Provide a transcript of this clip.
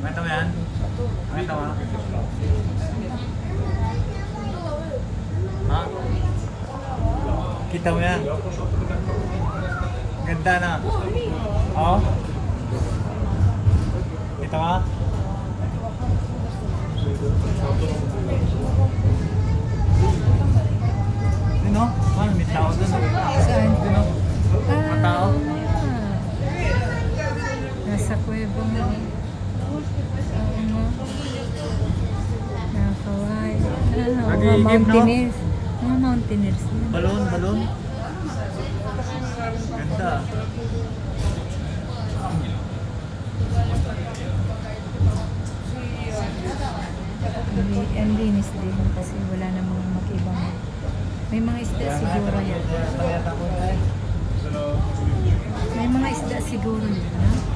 Nakita mo yan? Nakita mo? Ha? Kita mo yan? Ganda na. Oo? Kita mo? Yun o? Man, may tao dun. Saan? Yun o? Mga tao. Nasa kuweba mo. Ano? Nakaway. Mga Nag-iigib, no? mountaineers. Mga mountaineers. Yan. Balon, balon. Ganda. Ang linis din kasi wala namang makibang. May mga isda siguro yan. May mga isda siguro yan. Ha?